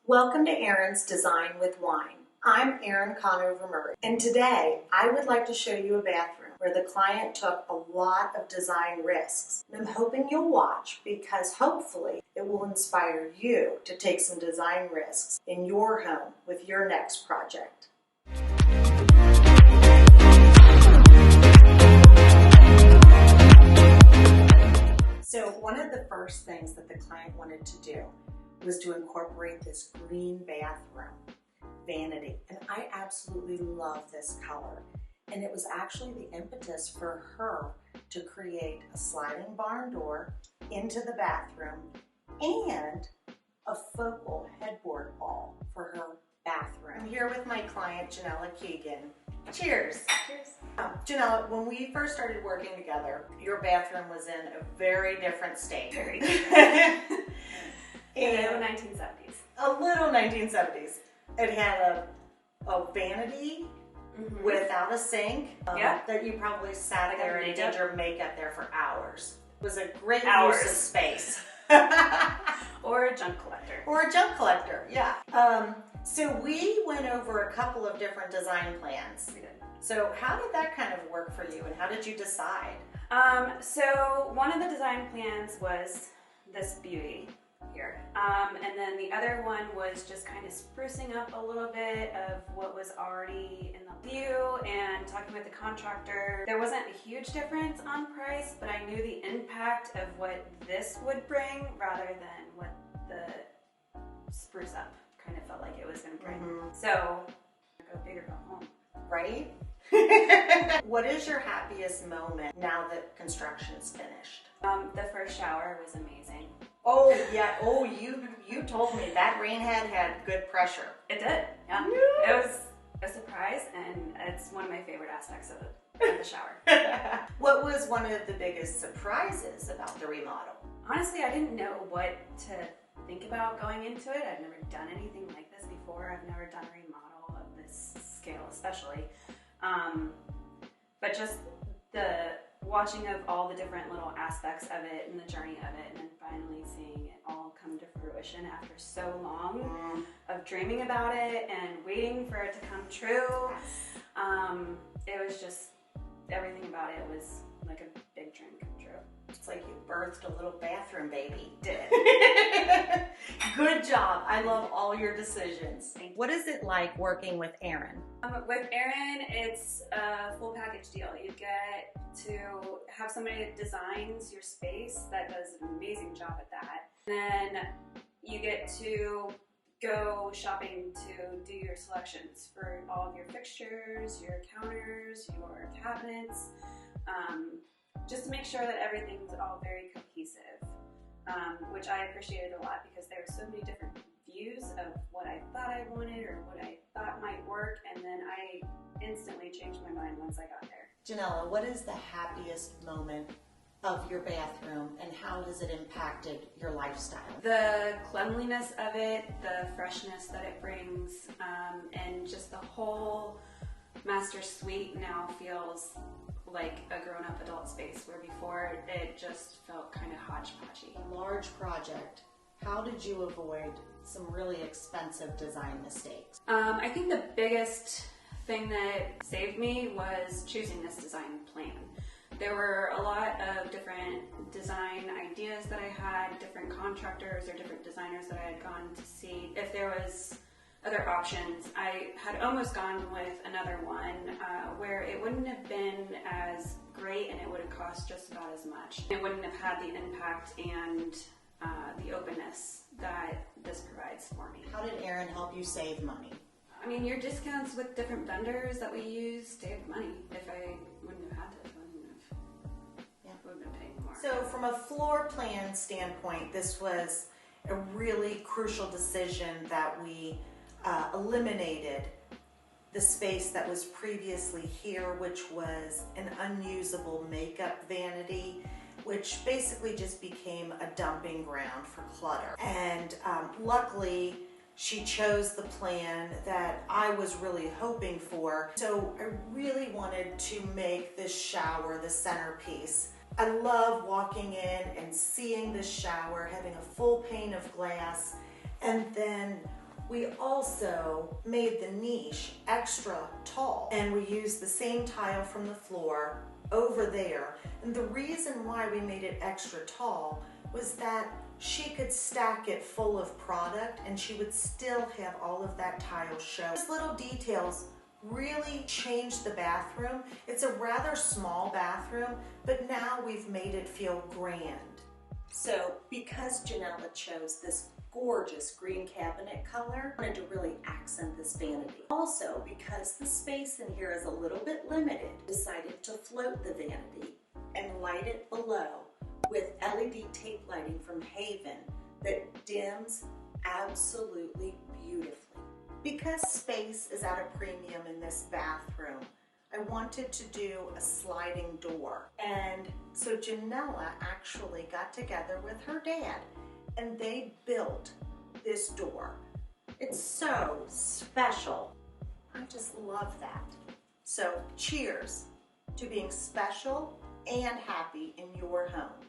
Welcome to Erin's Design with Wine. I'm Erin Conover-Murray, and today I would like to show you a bathroom where the client took a lot of design risks. And I'm hoping you'll watch because hopefully it will inspire you to take some design risks in your home with your next project. So one of the first things that the client wanted to do was to incorporate this green bathroom vanity. And I absolutely love this color. And it was actually the impetus for her to create a sliding barn door into the bathroom and a focal headboard wall for her bathroom. I'm here with my client, Janella Keegan. Cheers. Cheers. Janella, when we first started working together, your bathroom was in a very different state. Very different. In the 1970s. A little 1970s. It had a vanity without a sink that you probably sat there and did your makeup there for hours. It was a great use of space. Or a junk collector. Or a junk collector, yeah. So we went over a couple of different design plans. We did. So how did that kind of work for you and how did you decide? So one of the design plans was this beauty here. And then the other one was just kind of sprucing up a little bit of what was already in the view and talking with the contractor. There wasn't a huge difference on price, but I knew the impact of what this would bring rather than what the spruce up kind of felt like it was going to bring. So, go big or go home. Right? What is your happiest moment now that construction's finished? The first shower was amazing. Oh yeah, oh you told me that rain had good pressure. It did, yeah. It was a surprise and it's one of my favorite aspects of the shower. What was one of the biggest surprises about the remodel? Honestly, I didn't know what to think about going into it. I've never done anything like this before. I've never done a remodel of this scale especially. But just the watching of all the different little aspects of it and the journey of it and then finally seeing it all come to fruition after so long of dreaming about it and waiting for it to come true. It was just, everything about it was like a big dream come true. It's like you birthed a little bathroom baby. Did. Good job. I love all your decisions. What is it like working with Erin? With Erin, it's a full package deal. You get to have somebody that designs your space that does an amazing job at that. Then you get to go shopping to do your selections for all of your fixtures, your counters, your cabinets, just to make sure that everything's all very cohesive, which I appreciated a lot because there were so many different views of what I thought I wanted or what I thought might work, and then I instantly changed my mind once I got there. Janella, what is the happiest moment of your bathroom and how has it impacted your lifestyle? The cleanliness of it, the freshness that it brings, and just the whole master suite now feels like a grown-up adult space where before it just felt kind of hodgepodgey. Large project. How did you avoid some really expensive design mistakes? I think the biggest thing that saved me was choosing this design plan. There were a lot of different design ideas that I had, different contractors or different designers that I had gone to see. If there was other options, I had almost gone with another one where it wouldn't have been as great and it would have cost just about as much. It wouldn't have had the impact and the openness that this provides for me. How did Erin help you save money? I mean, your discounts with different vendors that we use saved money. If I wouldn't have had to, I wouldn't have paid more. So from a floor plan standpoint, this was a really crucial decision that we eliminated the space that was previously here, which was an unusable makeup vanity, which basically just became a dumping ground for clutter. And luckily, she chose the plan that I was really hoping for. So I really wanted to make this shower the centerpiece. I love walking in and seeing this shower, having a full pane of glass, and then We also made the niche extra tall, and we used the same tile from the floor over there. And the reason why we made it extra tall was that she could stack it full of product and she would still have all of that tile show. Those little details really changed the bathroom. It's a rather small bathroom, but now we've made it feel grand. So because Janella chose this gorgeous green cabinet color, I wanted to really accent this vanity. Also, because the space in here is a little bit limited, decided to float the vanity and light it below with LED tape lighting from Haven that dims absolutely beautifully. Because space is at a premium in this bathroom, I wanted to do a sliding door. And so Janella actually got together with her dad and they built this door. It's so special. I just love that. So cheers to being special and happy in your home.